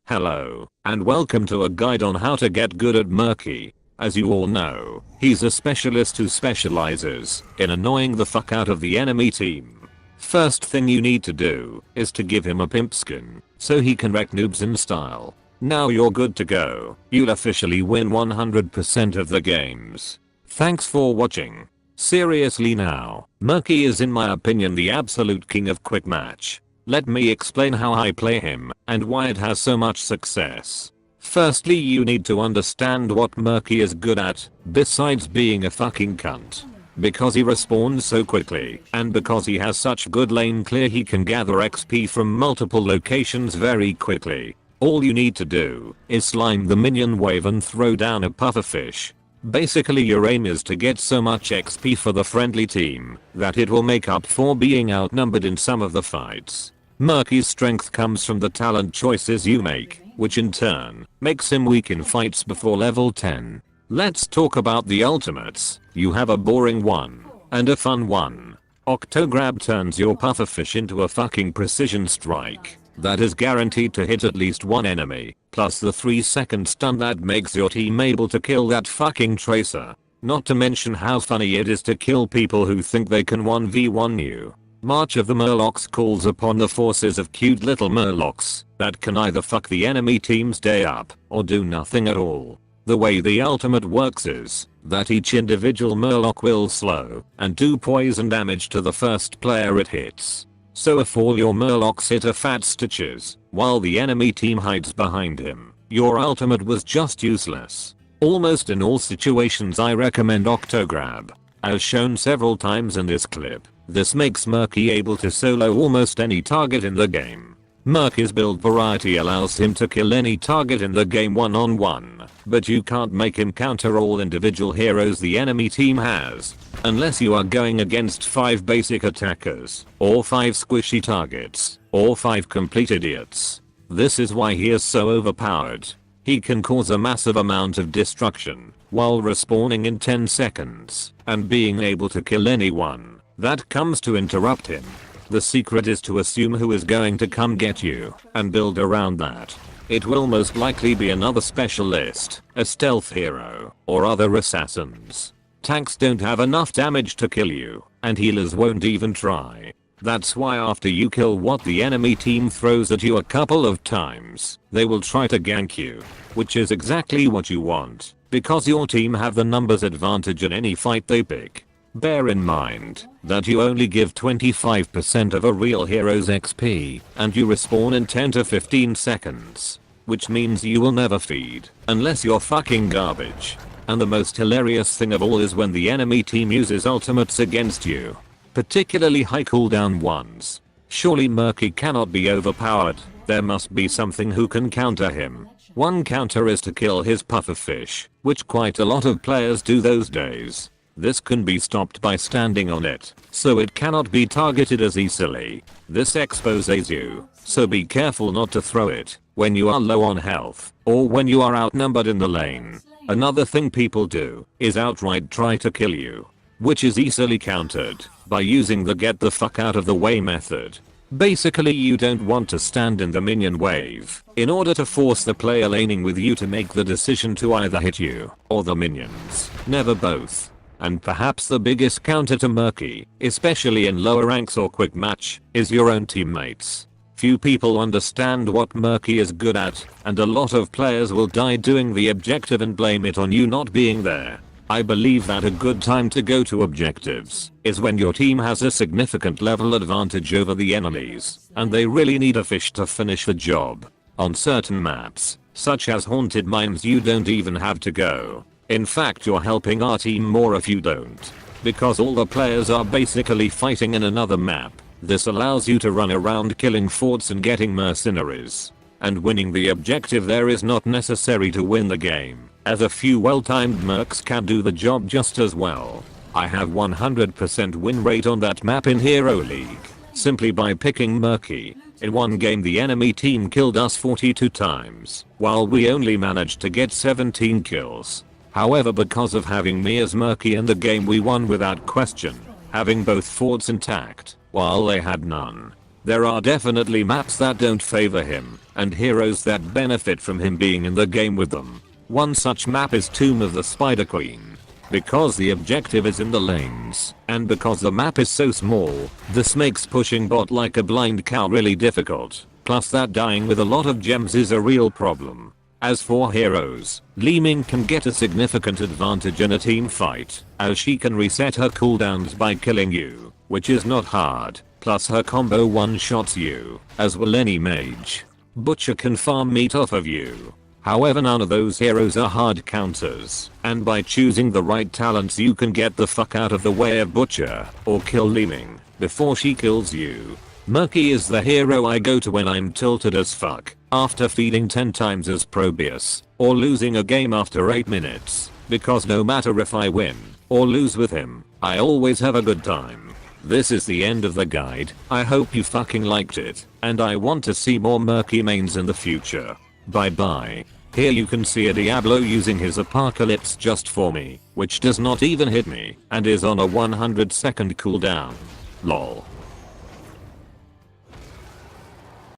Hello, and welcome to a guide on how to get good at Murky. As you all know, he's a specialist who specializes in annoying the fuck out of the enemy team. First thing you need to do is to give him a pimp skin, so he can wreck noobs in style. Now you're good to go. You'll officially win 100% of the games. Thanks for watching. Seriously now, Murky is in my opinion the absolute king of quick match. Let me explain how I play him and why it has so much success. Firstly, you need to understand what Murky is good at, besides being a fucking cunt. Because he respawns so quickly, and because he has such good lane clear, he can gather XP from multiple locations very quickly. All you need to do is slime the minion wave and throw down a pufferfish. Basically your aim is to get so much XP for the friendly team that it will make up for being outnumbered in some of the fights. Murky's strength comes from the talent choices you make, which in turn makes him weak in fights before level 10. Let's talk about the ultimates. You have a boring one and a fun one. Octo grab turns your pufferfish into a fucking precision strike that is guaranteed to hit at least one enemy, plus the 3-second stun that makes your team able to kill that fucking tracer. Not to mention how funny it is to kill people who think they can 1v1 you. March of the Murlocs calls upon the forces of cute little Murlocs that can either fuck the enemy team's day up or do nothing at all. The way the ultimate works is that each individual Murloc will slow and do poison damage to the first player it hits. So if all your Murlocs hit a fat stitches while the enemy team hides behind him, your ultimate was just useless. Almost in all situations I recommend Octo grab. As shown several times in this clip, this makes Murky able to solo almost any target in the game. Murky's build variety allows him to kill any target in the game one-on-one, but you can't make him counter all individual heroes the enemy team has, unless you are going against 5 basic attackers, or 5 squishy targets, or 5 complete idiots. This is why he is so overpowered. He can cause a massive amount of destruction, while respawning in 10 seconds, and being able to kill anyone that comes to interrupt him. The secret is to assume who is going to come get you, and build around that. It will most likely be another specialist, a stealth hero, or other assassins. Tanks don't have enough damage to kill you, and healers won't even try. That's why after you kill what the enemy team throws at you a couple of times, they will try to gank you, which is exactly what you want, because your team have the numbers advantage in any fight they pick. Bear in mind that you only give 25% of a real hero's XP, and you respawn in 10 to 15 seconds. Which means you will never feed, unless you're fucking garbage. And the most hilarious thing of all is when the enemy team uses ultimates against you. Particularly high cooldown ones. Surely Murky cannot be overpowered, there must be something who can counter him. One counter is to kill his pufferfish, which quite a lot of players do those days. This can be stopped by standing on it, so it cannot be targeted as easily. This exposes you, so be careful not to throw it when you are low on health, or when you are outnumbered in the lane. Another thing people do is outright try to kill you, which is easily countered by using the get the fuck out of the way method. Basically you don't want to stand in the minion wave in order to force the player laning with you to make the decision to either hit you or the minions, never both. And perhaps the biggest counter to Murky, especially in lower ranks or quick match, is your own teammates. Few people understand what Murky is good at, and a lot of players will die doing the objective and blame it on you not being there. I believe that a good time to go to objectives is when your team has a significant level advantage over the enemies, and they really need a fish to finish the job. On certain maps, such as Haunted Mines, you don't even have to go. In fact, you're helping our team more if you don't. Because all the players are basically fighting in another map, this allows you to run around killing forts and getting mercenaries. And winning the objective there is not necessary to win the game, as a few well-timed mercs can do the job just as well. I have 100% win rate on that map in Hero League, simply by picking Murky. In one game the enemy team killed us 42 times, while we only managed to get 17 kills. However, because of having me as Murky in the game, we won without question, having both forts intact, while they had none. There are definitely maps that don't favor him, and heroes that benefit from him being in the game with them. One such map is Tomb of the Spider Queen. Because the objective is in the lanes, and because the map is so small, this makes pushing bot like a blind cow really difficult. Plus that dying with a lot of gems is a real problem. As for heroes, Li Ming can get a significant advantage in a team fight, as she can reset her cooldowns by killing you, which is not hard, plus her combo one-shots you, as will any mage. Butcher can farm meat off of you. However, none of those heroes are hard counters, and by choosing the right talents you can get the fuck out of the way of Butcher, or kill Li Ming, before she kills you. Murky is the hero I go to when I'm tilted as fuck, after feeding 10 times as Probius, or losing a game after 8 minutes, because no matter if I win, or lose with him, I always have a good time. This is the end of the guide. I hope you fucking liked it, and I want to see more Murky mains in the future. Bye bye. Here you can see a Diablo using his apocalypse just for me, which does not even hit me, and is on a 100-second cooldown. Lol.